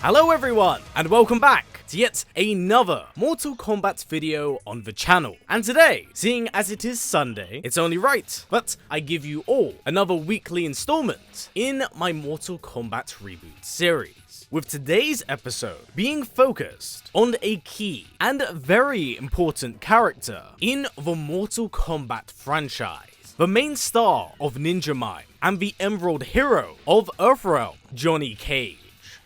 Hello everyone, and welcome back to yet another Mortal Kombat video on the channel. And today, seeing as it is Sunday, it's only right that I give you all another weekly installment in my Mortal Kombat Reboot series, with today's episode being focused on a key and very important character in the Mortal Kombat franchise, the main star of Ninja Mime and the Emerald Hero of Earthrealm, Johnny Cage.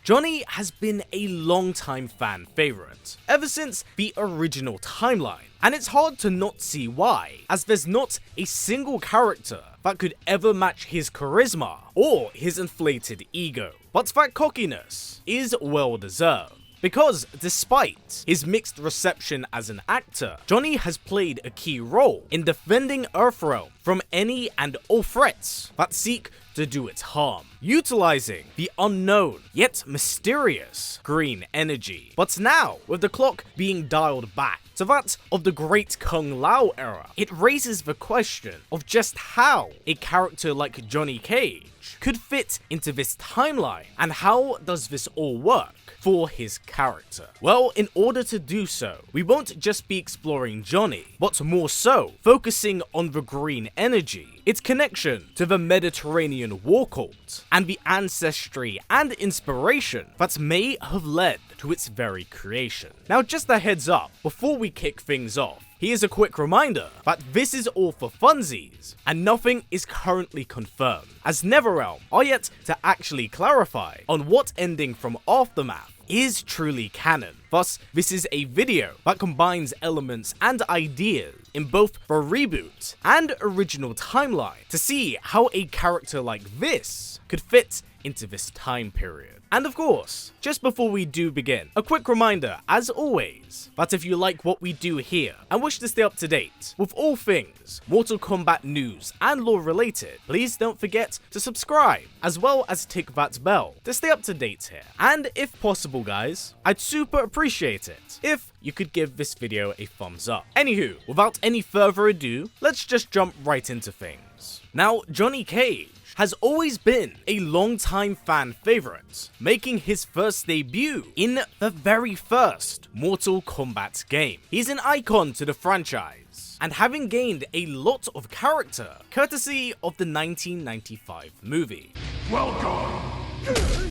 Johnny has been a long-time fan favorite, ever since the original timeline, and it's hard to not see why, as there's not a single character that could ever match his charisma or his inflated ego. But that cockiness is well deserved, because despite his mixed reception as an actor, Johnny has played a key role in defending Earthrealm from any and all threats that seek to do its harm, utilizing the unknown yet mysterious green energy. But now, with the clock being dialed back to that of the Great Kung Lao era, it raises the question of just how a character like Johnny Cage could fit into this timeline, and how does this all work for his character? Well, in order to do so, we won't just be exploring Johnny, but more so focusing on the green energy, its connection to the Mediterranean war cult, and the ancestry and inspiration that may have led to its very creation. Now, just a heads up, before we kick things off, here's a quick reminder that this is all for funsies, and nothing is currently confirmed, as NetherRealm are yet to actually clarify on what ending from Aftermath is truly canon. Thus, this is a video that combines elements and ideas in both the reboot and original timeline to see how a character like this could fit into this time period. And of course, just before we do begin, a quick reminder, as always, that if you like what we do here and wish to stay up to date with all things Mortal Kombat news and lore related, please don't forget to subscribe, as well as tick that bell to stay up to date here. And if possible guys, I'd super appreciate it if you could give this video a thumbs up. Anywho, without any further ado, let's just jump right into things. Now, Johnny Cage has always been a long-time fan favorite, making his first debut in the very first Mortal Kombat game. He's an icon to the franchise, and having gained a lot of character courtesy of the 1995 movie. Welcome!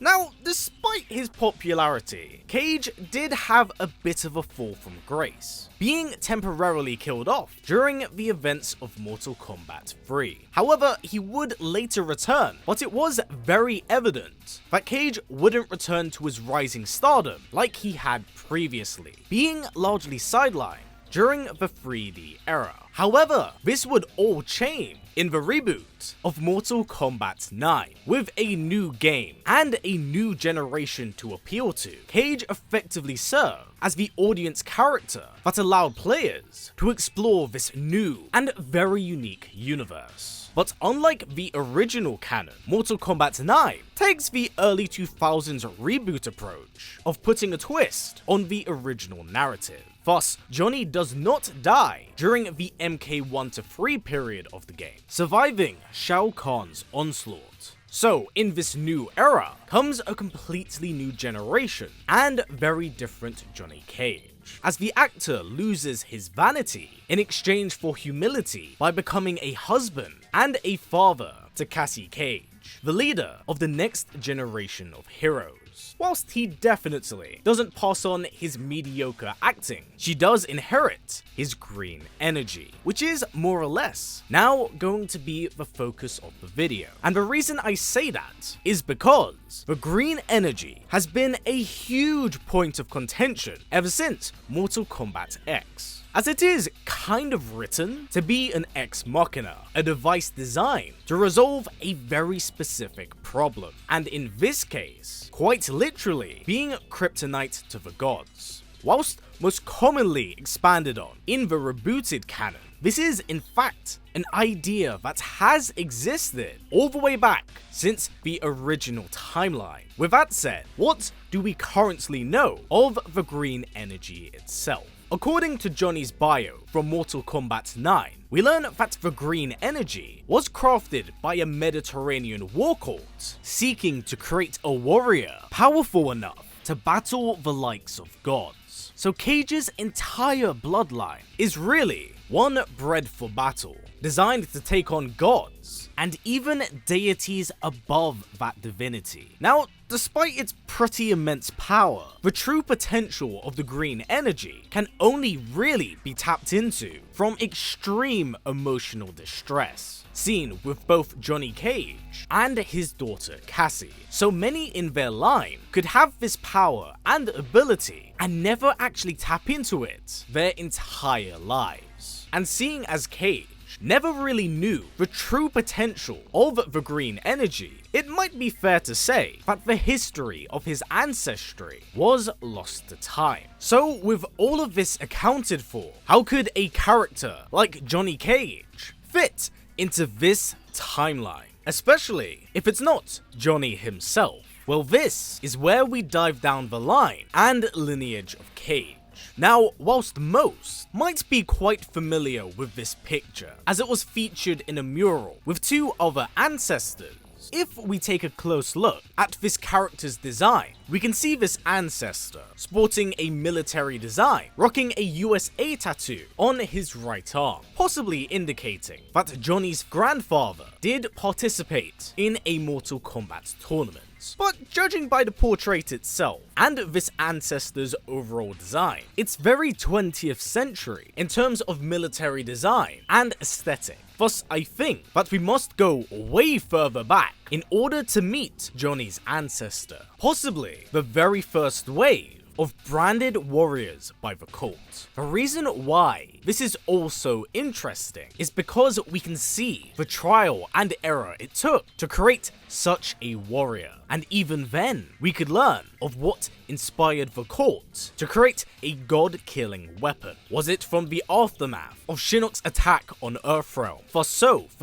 Now, despite his popularity, Cage did have a bit of a fall from grace, being temporarily killed off during the events of Mortal Kombat 3. However, he would later return, but it was very evident that Cage wouldn't return to his rising stardom like he had previously, being largely sidelined during the 3D era. However, this would all change in the reboot of Mortal Kombat 9. With a new game and a new generation to appeal to, Cage effectively served as the audience character that allowed players to explore this new and very unique universe. But unlike the original canon, Mortal Kombat 9 takes the early 2000s reboot approach of putting a twist on the original narrative. Thus, Johnny does not die during the MK1 to 3 period of the game, surviving Shao Kahn's onslaught. So, in this new era comes a completely new generation and very different Johnny Cage, as the actor loses his vanity in exchange for humility by becoming a husband and a father to Cassie Cage, the leader of the next generation of heroes. Whilst he definitely doesn't pass on his mediocre acting, she does inherit his green energy, which is more or less now going to be the focus of the video. And the reason I say that is because the green energy has been a huge point of contention ever since Mortal Kombat X, as it is kind of written to be an ex machina, a device designed to resolve a very specific problem, and in this case, quite literally being kryptonite to the gods. Whilst most commonly expanded on in the rebooted canon, this is in fact an idea that has existed all the way back since the original timeline. With that said, what do we currently know of the green energy itself? According to Johnny's bio from Mortal Kombat 9, we learn that the green energy was crafted by a Mediterranean war cult seeking to create a warrior powerful enough to battle the likes of gods. So Cage's entire bloodline is really one bred for battle, designed to take on gods, and even deities above that divinity. Now, despite its pretty immense power, the true potential of the green energy can only really be tapped into from extreme emotional distress, seen with both Johnny Cage and his daughter Cassie. So many in their line could have this power and ability and never actually tap into it their entire lives. And seeing as Cage never really knew the true potential of the green energy, it might be fair to say that the history of his ancestry was lost to time. So with all of this accounted for, how could a character like Johnny Cage fit into this timeline? Especially if it's not Johnny himself. Well, this is where we dive down the line and lineage of Cage. Now, whilst most might be quite familiar with this picture, as it was featured in a mural with two other ancestors, if we take a close look at this character's design, we can see this ancestor sporting a military design, rocking a USA tattoo on his right arm, possibly indicating that Johnny's grandfather did participate in a Mortal Kombat tournament. But judging by the portrait itself and this ancestor's overall design, it's very 20th century in terms of military design and aesthetic. Thus, I think that we must go way further back in order to meet Johnny's ancestor, possibly the very first wave of branded warriors by the cult. The reason why this is also interesting is because we can see the trial and error it took to create such a warrior, and even then we could learn of what inspired the cult to create a god-killing weapon. Was it from the aftermath of Shinnok's attack on Earthrealm? For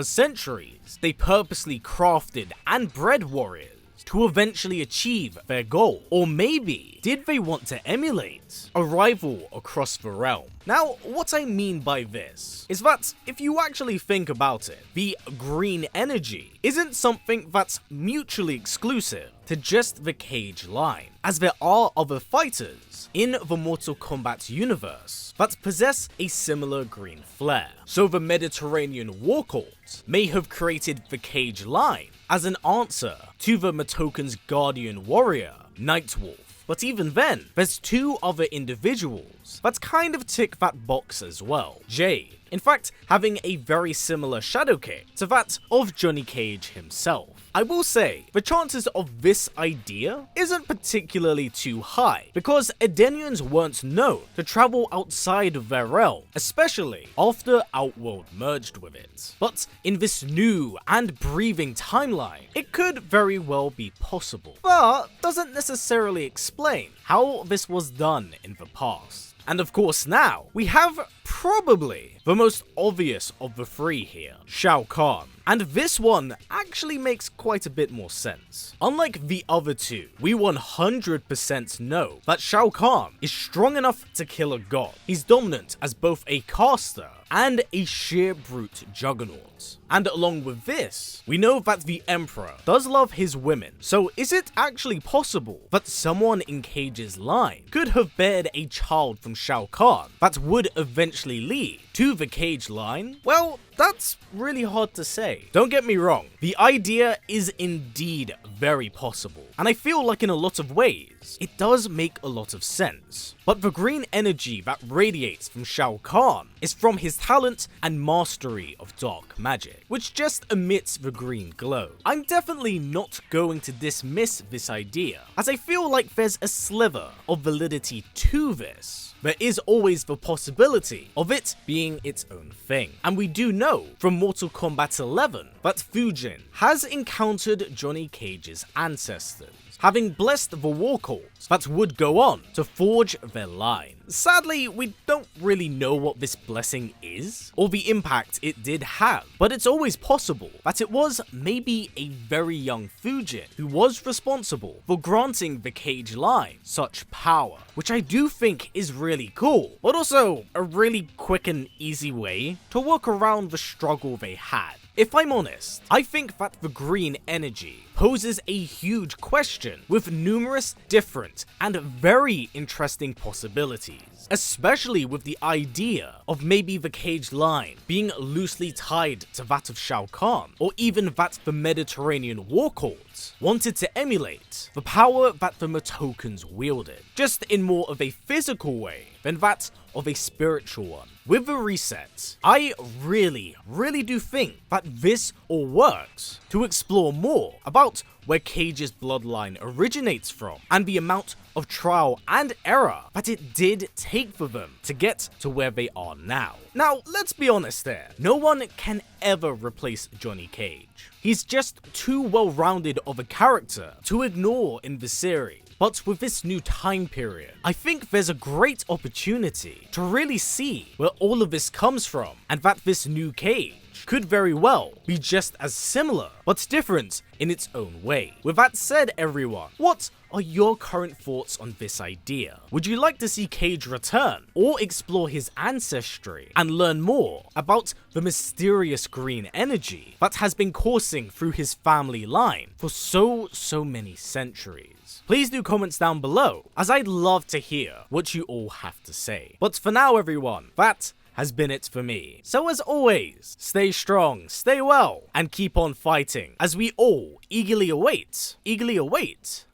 centuries they purposely crafted and bred warriors to eventually achieve their goal. Or maybe, did they want to emulate a rival across the realm? Now, what I mean by this is that if you actually think about it, the green energy isn't something that's mutually exclusive to just the Cage line, as there are other fighters in the Mortal Kombat universe that possess a similar green flare. So the Mediterranean War Cult may have created the Cage line as an answer to the Matokan's guardian warrior, Nightwolf. But even then, there's two other individuals that kind of tick that box as well. Jade, in fact, having a very similar shadow kit to that of Johnny Cage himself. I will say, the chances of this idea isn't particularly too high, because Edenians weren't known to travel outside of their realm, especially after Outworld merged with it. But in this new and breathing timeline, it could very well be possible, but doesn't necessarily explain how this was done in the past. And of course now, we have probably the most obvious of the three here, Shao Kahn. And this one actually makes quite a bit more sense. Unlike the other two, we 100% know that Shao Kahn is strong enough to kill a god. He's dominant as both a caster and a sheer brute juggernaut. And along with this, we know that the Emperor does love his women. So is it actually possible that someone in Cage's line could have bared a child from Shao Kahn that would eventually lead to the Cage line? Well, that's really hard to say. Don't get me wrong, the idea is indeed very possible, and I feel like in a lot of ways, it does make a lot of sense. But the green energy that radiates from Shao Kahn is from his talent and mastery of dark magic, which just emits the green glow. I'm definitely not going to dismiss this idea, as I feel like there's a sliver of validity to this. There is always the possibility of it being its own thing. And we do know from Mortal Kombat 11 that Fujin has encountered Johnny Cage's ancestors, having blessed the war cults that would go on to forge their line. Sadly, we don't really know what this blessing is, or the impact it did have, but it's always possible that it was maybe a very young Fujin who was responsible for granting the Cage Line such power, which I do think is really cool, but also a really quick and easy way to work around the struggle they had. If I'm honest, I think that the green energy poses a huge question with numerous different and very interesting possibilities, especially with the idea of maybe the Cage Line being loosely tied to that of Shao Kahn, or even that the Mediterranean war courts wanted to emulate the power that the Matokans wielded, just in more of a physical way than that of a spiritual one. With the reset, I really do think that this all works to explore more about where Cage's bloodline originates from and the amount of trial and error that it did take for them to get to where they are now. Now, let's be honest here, no one can ever replace Johnny Cage. He's just too well-rounded of a character to ignore in the series. But with this new time period, I think there's a great opportunity to really see where all of this comes from, and that this new Cage could very well be just as similar, but different in its own way. With that said, everyone, what are your current thoughts on this idea? Would you like to see Cage return, or explore his ancestry and learn more about the mysterious green energy that has been coursing through his family line for so many centuries? Please do comments down below, as I'd love to hear what you all have to say. But for now, everyone, that has been it for me. So as always, stay strong, stay well, and keep on fighting, as we all eagerly await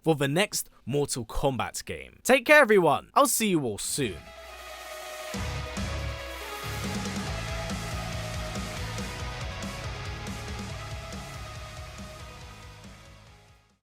for the next Mortal Kombat game. Take care, everyone. I'll see you all soon.